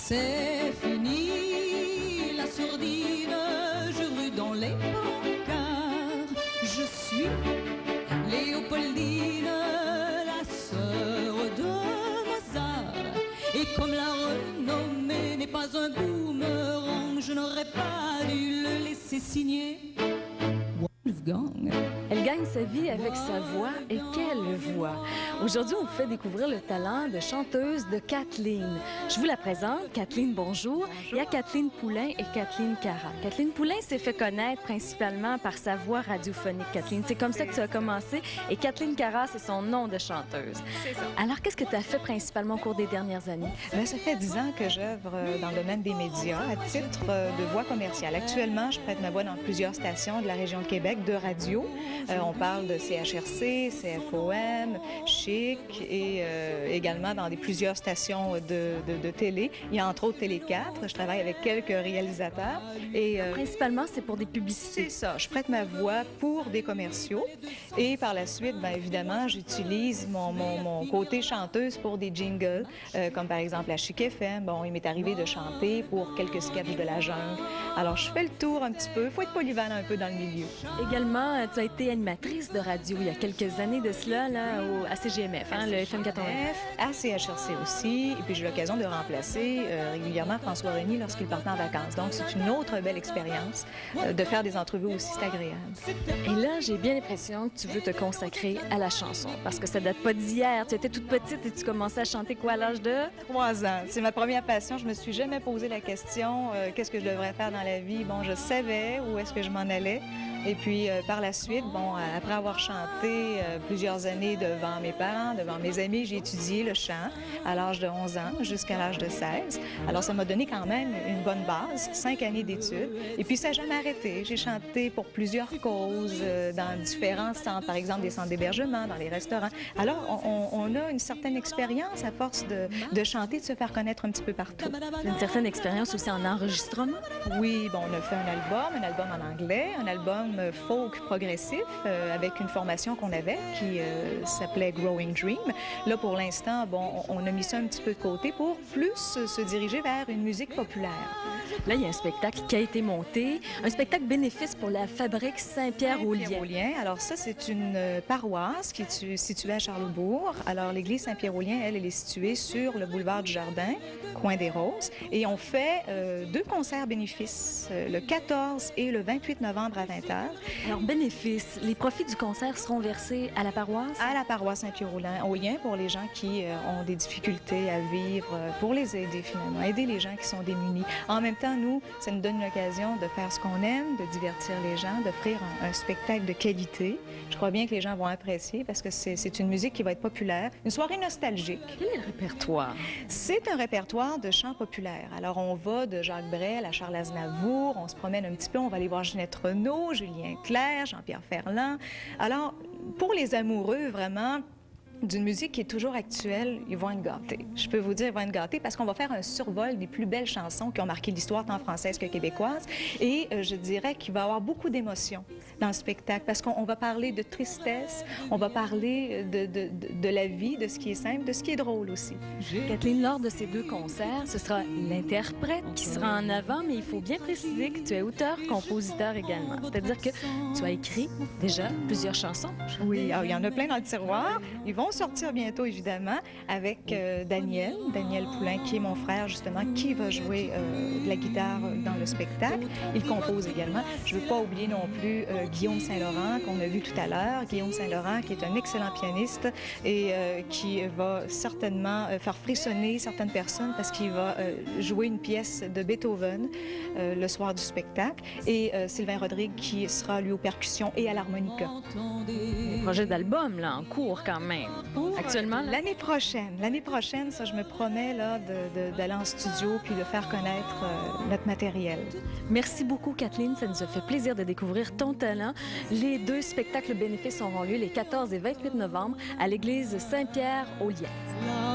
C'est fini la sourdine, je rue dans les brancards. Je suis Léopoldine, la sœur de Mozart. Et comme la renommée n'est pas un boomerang, je n'aurais pas dû le laisser signer Wolfgang. Elle gagne sa vie avec sa voix, et quelle voix! Aujourd'hui, on vous fait découvrir le talent de chanteuse de Kathleen. Je vous la présente. Kathleen, bonjour. Il y a Kathleen Poulain et Kathleen Cara. Kathleen Poulain s'est fait connaître principalement par sa voix radiophonique, Kathleen. C'est comme ça que tu as commencé. Et Kathleen Cara, c'est son nom de chanteuse. C'est ça. Alors, qu'est-ce que tu as fait principalement au cours des dernières années? Bien, ça fait 10 ans que j'œuvre dans le domaine des médias à titre de voix commerciale. Actuellement, je prête ma voix dans plusieurs stations de la région de Québec de radio. On parle de CHRC, CFOM, Chic et également dans plusieurs stations de télé. Il y a entre autres Télé 4. Je travaille avec quelques réalisateurs. Et, Principalement, c'est pour des publicités. c'est ça. Je prête ma voix pour des commerciaux. Et par la suite, bien évidemment, j'utilise mon côté chanteuse pour des jingles, comme par exemple à Chic FM. Bon, il m'est arrivé de chanter pour quelques sketchs de la jungle. Alors, je fais le tour un petit peu. Il faut être polyvalent un peu dans le milieu. Également, tu as été animatrice de radio il y a quelques années de cela, là, à CGMF, hein, le FM 89. À CHRC aussi. Et puis, j'ai eu l'occasion de remplacer régulièrement François Régnier lorsqu'il partait en vacances. Donc, c'est une autre belle expérience de faire des entrevues aussi. C'est agréable. Et là, j'ai bien l'impression que tu veux te consacrer à la chanson, parce que ça date pas d'hier. Tu étais toute petite et tu commençais à chanter quoi à l'âge de? 3 ans. C'est ma première passion. Je me suis jamais posé la question qu'est-ce que je devrais faire dans la vie. Bon, je savais où est-ce que je m'en allais. Et puis, par la suite, bon, après avoir chanté plusieurs années devant mes parents, devant mes amis, j'ai étudié le chant à l'âge de 11 ans jusqu'à l'âge de 16. Alors, ça m'a donné quand même une bonne base, 5 années d'études. Et puis, ça n'a jamais arrêté. J'ai chanté pour plusieurs causes, dans différents centres, par exemple des centres d'hébergement, dans les restaurants. Alors, on a une certaine expérience à force de chanter, de se faire connaître un petit peu partout. Une certaine expérience aussi en enregistrement. Oui, bon, on a fait un album en anglais, un album folk progressif avec une formation qu'on avait qui s'appelait Growing Dream. Là, pour l'instant, bon, on a mis ça un petit peu de côté pour plus se diriger vers une musique populaire. Là, il y a un spectacle qui a été monté, un spectacle bénéfice pour la fabrique Saint-Pierre-aux-Liens. Alors ça, c'est une paroisse qui est située à Charlesbourg. Alors l'église Saint-Pierre-aux-Liens, elle est située sur le boulevard du Jardin, coin des Roses. Et on fait 2 concerts bénéfices, le 14 et le 28 novembre à 20h. Alors, bénéfice, les profits du concert seront versés à la paroisse? À la paroisse Saint-Pierre-aux-Liens pour les gens qui ont des difficultés à vivre, pour les aider finalement, aider les gens qui sont démunis. En même temps, nous, ça nous donne l'occasion de faire ce qu'on aime, de divertir les gens, d'offrir un spectacle de qualité. Je crois bien que les gens vont apprécier parce que c'est une musique qui va être populaire, une soirée nostalgique. Quel est le répertoire? C'est un répertoire de chants populaires. Alors, on va de Jacques Brel à Charles Aznavour, on se promène un petit peu, on va aller voir Ginette Renault, Julien Clerc, Jean-Pierre Ferland. Alors, pour les amoureux, vraiment, d'une musique qui est toujours actuelle, ils vont être gâtés. Je peux vous dire, ils vont être gâtés parce qu'on va faire un survol des plus belles chansons qui ont marqué l'histoire tant française que québécoise. Et je dirais qu'il va y avoir beaucoup d'émotions dans le spectacle parce qu'on va parler de tristesse, on va parler de la vie, de ce qui est simple, de ce qui est drôle aussi. Kathleen, lors de ces 2 concerts, ce sera l'interprète qui sera en avant, mais il faut bien préciser que tu es auteur, compositeur également. C'est-à-dire que tu as écrit déjà plusieurs chansons. Oui, il y en a plein dans le tiroir. Ils vont sortir bientôt, évidemment, avec Daniel Poulain, qui est mon frère, justement, qui va jouer de la guitare dans le spectacle. Il compose également. Je ne veux pas oublier non plus Guillaume Saint-Laurent, qu'on a vu tout à l'heure. Guillaume Saint-Laurent, qui est un excellent pianiste et qui va certainement faire frissonner certaines personnes parce qu'il va jouer une pièce de Beethoven le soir du spectacle. Et Sylvain Rodrigue, qui sera, lui, aux percussions et à l'harmonica. Projet d'album, là, en cours quand même. Actuellement, là? L'année prochaine, ça, je me promets là, d'aller en studio puis de faire connaître notre matériel. Merci beaucoup, Kathleen. Ça nous a fait plaisir de découvrir ton talent. Les 2 spectacles bénéfices auront lieu les 14 et 28 novembre à l'église Saint-Pierre-aux-Liens.